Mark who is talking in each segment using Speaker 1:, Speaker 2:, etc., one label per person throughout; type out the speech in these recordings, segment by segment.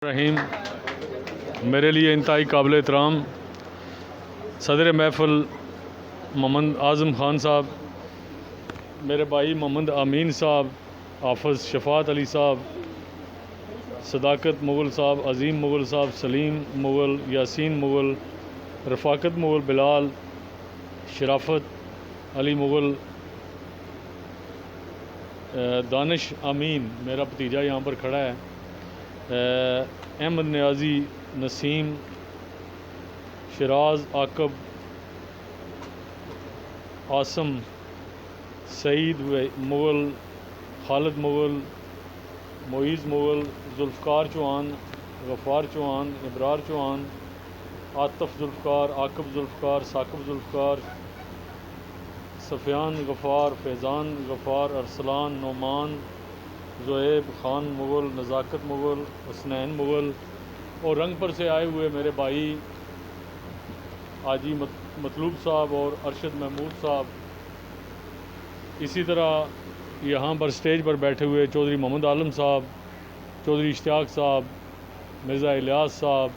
Speaker 1: रहीम, मेरे लिए इंतहाई काबिल एहतराम सदर महफ़िल मोहम्मद आज़म ख़ान साहब, मेरे भाई मोहम्मद अमीन साहब, हाफ़िज़ शफ़ात अली साहब, सदाकत मुग़ल साहब, अज़ीम मुग़ल साहब, सलीम मुग़ल, यासीन मुग़ल, रफ़ाकत मुग़ल, बिलाल, शराफ़त अली मुग़ल, दानिश अमीन, मेरा भतीजा यहाँ पर खड़ा है, अहमद न्याजी, नसीम, शिराज, आकब, आसम, सईद मुग़ल, खालिद मुग़ल, मोईज़ मुग़ल, जुल्फ़कार चौहान, गफ़ार चौहान, इब्रार चौहान, आतफ़ जुल्फ़कार, आकब जुल्फ़कार, साकब जुल्फ़कार, सफ़ियान गफ़ार, फैज़ान गफ़ार, अरसलान, नोमान, ज़ुएब ख़ान मुग़ल, नज़ाकत मुग़ल, हसनैन मुग़ल और रंगपुर से आए हुए मेरे भाई आजी मतलूब साहब और अरशद महमूद साहब। इसी तरह यहाँ पर स्टेज पर बैठे हुए चौधरी मोहम्मद आलम साहब, चौधरी इश्तियाक साहब, मिर्ज़ा इलियास साहब,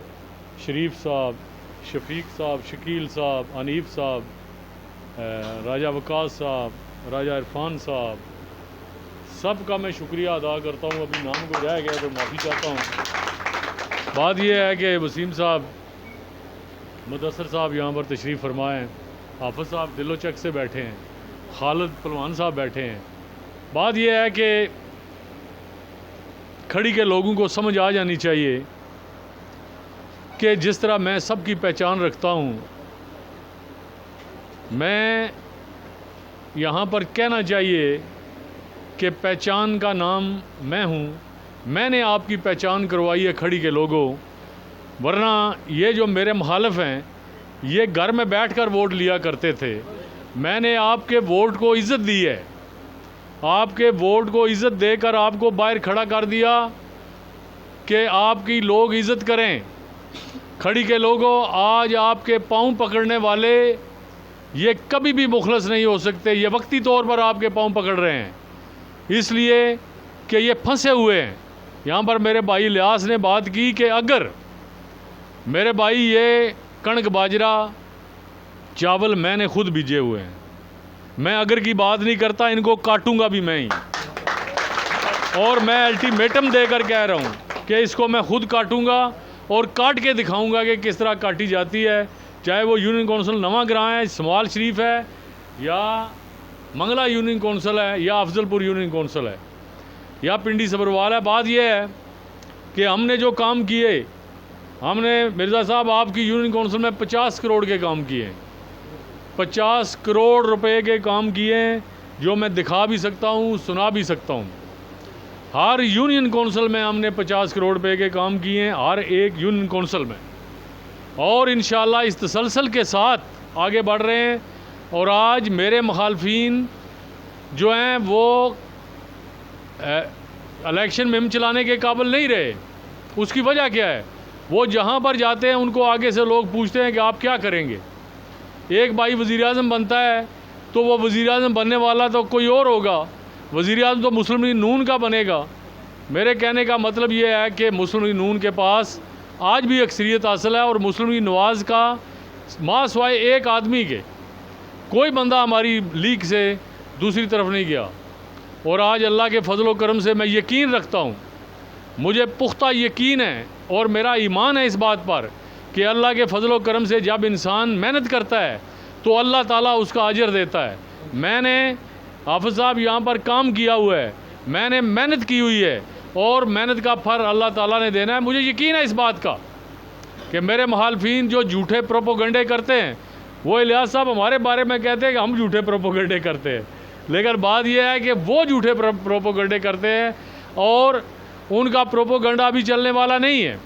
Speaker 1: शरीफ साहब, शफ़ीक साहब, शकील साहब, हनीफ साहब, राजा वकास साहब, राजा इरफान साहब, सब का मैं शुक्रिया अदा करता हूँ। अभी नाम को रह गया तो माफ़ी चाहता हूँ। बात यह है कि वसीम साहब, मुदस्सर साहब यहाँ पर तशरीफ़ फरमाएँ, हाफ़िज़ साहब दिलो चक से बैठे हैं, खालिद पहलवान साहब बैठे हैं। बात यह है कि खड़ी के लोगों को समझ आ जानी चाहिए कि जिस तरह मैं सबकी पहचान रखता हूँ, मैं यहाँ पर कहना चाहिए कि पहचान का नाम मैं हूँ। मैंने आपकी पहचान करवाई है खड़ी के लोगों, वरना ये जो मेरे मुखालिफ हैं ये घर में बैठकर वोट लिया करते थे। मैंने आपके वोट को इज़्ज़त दी है, आपके वोट को इज़्ज़त देकर आपको बाहर खड़ा कर दिया कि आपकी लोग इज़्ज़त करें। खड़ी के लोगों, आज आपके पाँव पकड़ने वाले ये कभी भी मुखलस नहीं हो सकते। ये वक्ती तौर पर आपके पाँव पकड़ रहे हैं इसलिए कि ये फंसे हुए हैं। यहाँ पर मेरे भाई इलियास ने बात की कि अगर मेरे भाई ये कणक बाजरा चावल मैंने खुद बीजे हुए हैं, मैं अगर की बात नहीं करता, इनको काटूंगा भी मैं ही। और मैं अल्टीमेटम देकर कह रहा हूँ कि इसको मैं खुद काटूंगा और काट के दिखाऊंगा कि किस तरह काटी जाती है। चाहे वो यूनियन कौंसिल नवा ग्रां है, स्मॉल शरीफ है, या मंगला यूनियन कौंसिल है, या अफजलपुर यूनियन कौंसिल है, या पिंडी सबरवाल है। बात यह है कि हमने जो काम किए, हमने मिर्ज़ा साहब आपकी यूनियन कौंसिल में 50 करोड़ के काम किए, 50 करोड़ रुपए के काम किए जो मैं दिखा भी सकता हूँ, सुना भी सकता हूँ। हर यूनियन कौंसिल में हमने 50 करोड़ रुपए के काम किए हैं, हर एक यूनियन कौंसिल में, और इंशाअल्लाह इस तसलसल के साथ आगे बढ़ रहे हैं। और आज मेरे मुखालफीन जो हैं वो इलेक्शन में चलाने के काबिल नहीं रहे। उसकी वजह क्या है? वो जहाँ पर जाते हैं उनको आगे से लोग पूछते हैं कि आप क्या करेंगे। एक भाई वज़ीर आज़म बनता है तो वो वज़ीर आज़म बनने वाला तो कोई और होगा, वज़ीर आज़म तो मुस्लिम लीग नून का बनेगा। मेरे कहने का मतलब ये है कि मुस्लिम लीग नून के पास आज भी अक्सरियत हासिल है, और मुस्लिम लीग नवाज़ का मां सिवाय एक आदमी के कोई बंदा हमारी लीग से दूसरी तरफ नहीं गया। और आज अल्लाह के फजल व करम से मैं यकीन रखता हूँ, मुझे पुख्ता यकीन है और मेरा ईमान है इस बात पर कि अल्लाह के फजल व करम से जब इंसान मेहनत करता है तो अल्लाह ताला उसका अजर देता है। मैंने हाफ़िज़ साहब यहाँ पर काम किया हुआ है, मैंने मेहनत की हुई है, और मेहनत का फल अल्लाह ताला ने देना है। मुझे यकीन है इस बात का कि मेरे मुखालफीन जो झूठे प्रोपोगंडे करते हैं, वो इलियास साहब हमारे बारे में कहते हैं कि हम झूठे प्रोपोगंडे करते हैं, लेकिन बात यह है कि वो झूठे प्रोपोगंडे करते हैं और उनका प्रोपोगंडा अभी चलने वाला नहीं है।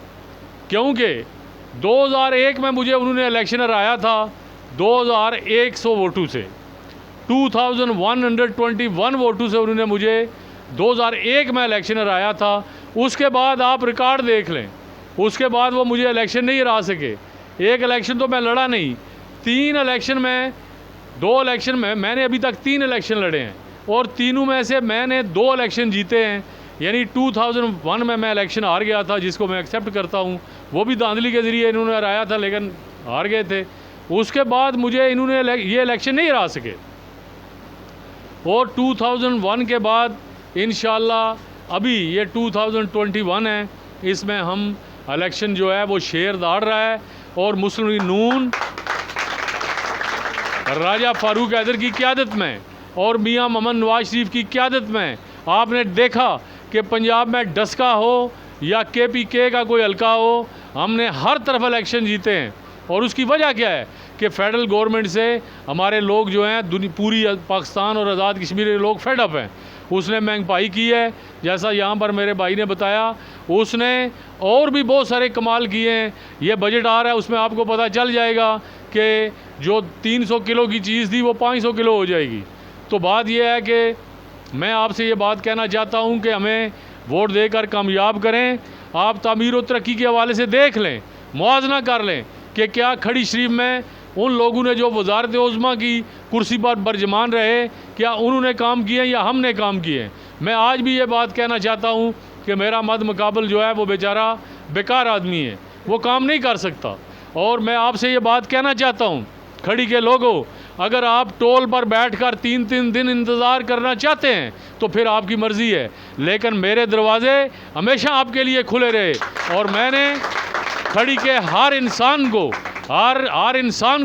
Speaker 1: क्योंकि 2001 में मुझे उन्होंने इलेक्शन हराया था 2100 वोटों से, 2121 वोटों से उन्होंने मुझे 2001 में इलेक्शन हराया था। उसके बाद आप रिकॉर्ड देख लें, उसके बाद वो मुझे इलेक्शन नहीं हरा सके। एक इलेक्शन तो मैं लड़ा नहीं, 3 इलेक्शन में, 2 इलेक्शन में मैंने अभी तक 3 इलेक्शन लड़े हैं, और तीनों में से मैंने 2 इलेक्शन जीते हैं। यानी 2001 में मैं इलेक्शन हार गया था, जिसको मैं एक्सेप्ट करता हूँ। वो भी धांधली के ज़रिए इन्होंने हराया था, लेकिन हार गए थे। उसके बाद मुझे इन्होंने ये इलेक्शन नहीं हरा सके, और 2001 के बाद इंशाल्लाह अभी ये 2021 है, इसमें हम इलेक्शन जो है वो शेर दाड़ रहा है, और मुस्लिम लीग नून राजा फारूक हैदर की क़यादत में और मियां मोहम्मद नवाज शरीफ की क़यादत में आपने देखा कि पंजाब में डस्का हो या KPK का कोई हल्का हो, हमने हर तरफ इलेक्शन जीते हैं। और उसकी वजह क्या है कि फेडरल गवर्नमेंट से हमारे लोग जो हैं पूरी पाकिस्तान और आज़ाद कश्मीर के लोग फेड अप हैं। उसने महंगाई की है, जैसा यहाँ पर मेरे भाई ने बताया, उसने और भी बहुत सारे कमाल किए हैं। ये बजट आ रहा है, उसमें आपको पता चल जाएगा कि जो 300 किलो की चीज़ थी वो 500 किलो हो जाएगी। तो बात यह है कि मैं आपसे ये बात कहना चाहता हूँ कि हमें वोट देकर कामयाब करें। आप तामीर और तरक्की के हवाले से देख लें, मुआवजा कर लें कि क्या खड़ी शरीफ में उन लोगों ने जो वजारत उज़्मा की कुर्सी पर बरजमान रहे, क्या उन्होंने काम किए या हमने काम किए। मैं आज भी ये बात कहना चाहता हूँ कि मेरा मद मुकाबल जो है वो बेचारा बेकार आदमी है, वो काम नहीं कर सकता। और मैं आपसे ये बात कहना चाहता हूँ, खड़ी के लोगों, अगर आप टोल पर बैठकर 3-3 दिन इंतज़ार करना चाहते हैं तो फिर आपकी मर्ज़ी है, लेकिन मेरे दरवाज़े हमेशा आपके लिए खुले रहे। और मैंने खड़ी के हर इंसान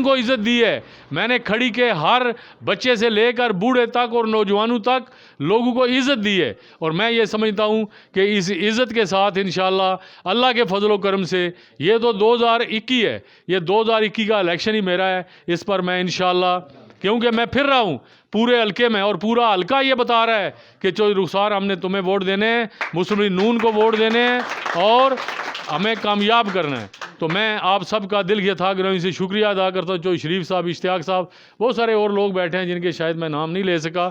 Speaker 1: को इज़्ज़त दी है। मैंने खड़ी के हर बच्चे से लेकर बूढ़े तक और नौजवानों तक लोगों को इज़्ज़त दी है। और मैं ये समझता हूँ कि इस इज़्ज़त के साथ इंशाअल्लाह अल्लाह के फजल करम से ये तो 2021 है, ये 2021 का इलेक्शन ही मेरा है। इस पर मैं इंशाअल्लाह, क्योंकि मैं फिर रहा हूँ पूरे हल्के में, और पूरा हल्का ये बता रहा है कि चौधरी रुखसार हमने तुम्हें वोट देने हैं, मुस्लिम लीग नून को वोट देने हैं और हमें कामयाब करना है। तो मैं आप सब का दिल ये था कि से शुक्रिया अदा करता हूँ। चौधरी शरीफ साहब, इश्तियाक साहब, बहुत सारे और लोग बैठे हैं जिनके शायद मैं नाम नहीं ले सका।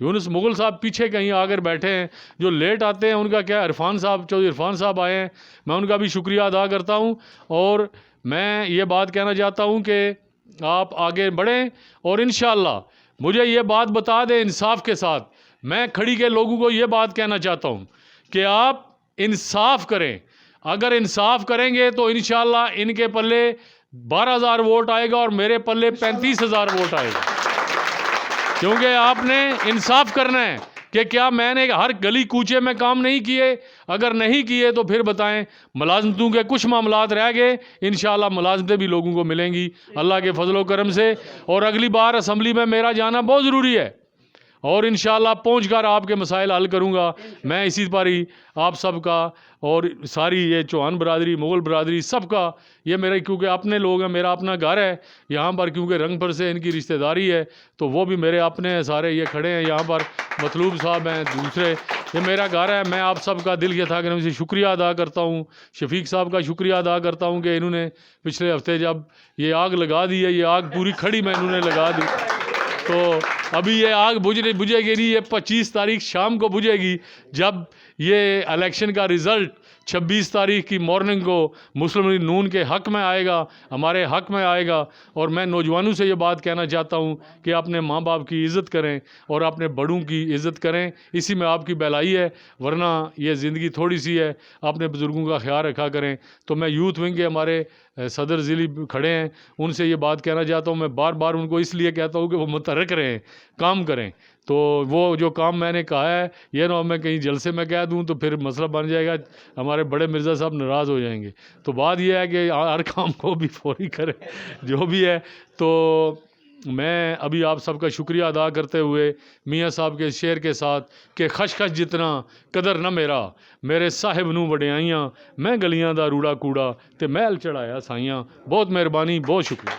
Speaker 1: यूनुस मुगल साहब पीछे कहीं आकर बैठे हैं, जो लेट आते हैं उनका क्या, इरफान साहब, चौधरी इरफान साहब आए हैं, मैं उनका भी शुक्रिया अदा करता हूँ। और मैं ये बात कहना चाहता हूँ कि आप आगे बढ़ें और इंशाअल्लाह मुझे ये बात बता दें इंसाफ के साथ। मैं खड़ी के लोगों को ये बात कहना चाहता हूँ कि आप इंसाफ करें। अगर इंसाफ करेंगे तो इंशाअल्लाह इनके पल्ले 12,000 वोट आएगा और मेरे पल्ले 35,000 वोट आएगा, क्योंकि आपने इंसाफ करना है कि क्या मैंने हर गली कूचे में काम नहीं किए। अगर नहीं किए तो फिर बताएं। मुलाजमतों के कुछ मामलात रह गए, इंशाअल्लाह मुलाजमतें भी लोगों को मिलेंगी अल्लाह के फजल करम से। और अगली बार असम्बली में मेरा जाना बहुत ज़रूरी है, और इंशाअल्लाह पहुँच कर आपके मसाइल हल करूँगा। मैं इसी पर ही आप सब का और सारी ये चौहान बरादरी, मुग़ल बरादरी, सब का ये मेरे, क्योंकि अपने लोग हैं, मेरा अपना घर है यहाँ पर, क्योंकि रंगपुर से इनकी रिश्तेदारी है तो वो भी मेरे अपने हैं सारे। ये खड़े हैं यहाँ पर, मतलूब साहब हैं दूसरे, ये मेरा घर है। मैं आप सब का दिल ये था कि मैं शुक्रिया अदा करता हूँ। शफीक साहब का शुक्रिया अदा करता हूँ कि इन्होंने पिछले हफ्ते जब ये आग लगा दी है, ये आग पूरी खड़ी में इन्होंने लगा दी, तो अभी ये आग बुझेगी नहीं, ये 25 तारीख शाम को बुझेगी, जब ये इलेक्शन का रिज़ल्ट 26 तारीख की मॉर्निंग को मुस्लिम लीग नून के हक़ में आएगा, हमारे हक़ में आएगा। और मैं नौजवानों से ये बात कहना चाहता हूँ कि अपने माँ बाप की इज़्ज़त करें और अपने बड़ों की इज़्ज़त करें, इसी में आपकी भलाई है, वरना ये ज़िंदगी थोड़ी सी है। अपने बुज़ुर्गों का ख्याल रखा करें। तो मैं यूथ विंग के हमारे सदर ज़िली खड़े हैं, उनसे ये बात कहना चाहता हूँ। मैं बार बार उनको इसलिए कहता हूँ कि वो मुतहर्रिक रहें, काम करें। तो वो जो काम मैंने कहा है, ये ना मैं कहीं जलसे में कह दूं तो फिर मसला बन जाएगा, हमारे बड़े मिर्ज़ा साहब नाराज़ हो जाएंगे। तो बात ये है कि हर काम को भी फौरी करें जो भी है। तो मैं अभी आप सबका शुक्रिया अदा करते हुए मियाँ साहब के शेर के साथ कि खश जितना कदर न मेरे साहिब नू वड्याइयाँ, मैं गलियां दा रूड़ा कूड़ा ते महल चढ़ाया साइयाँ। बहुत मेहरबानी, बहुत शुक्रिया।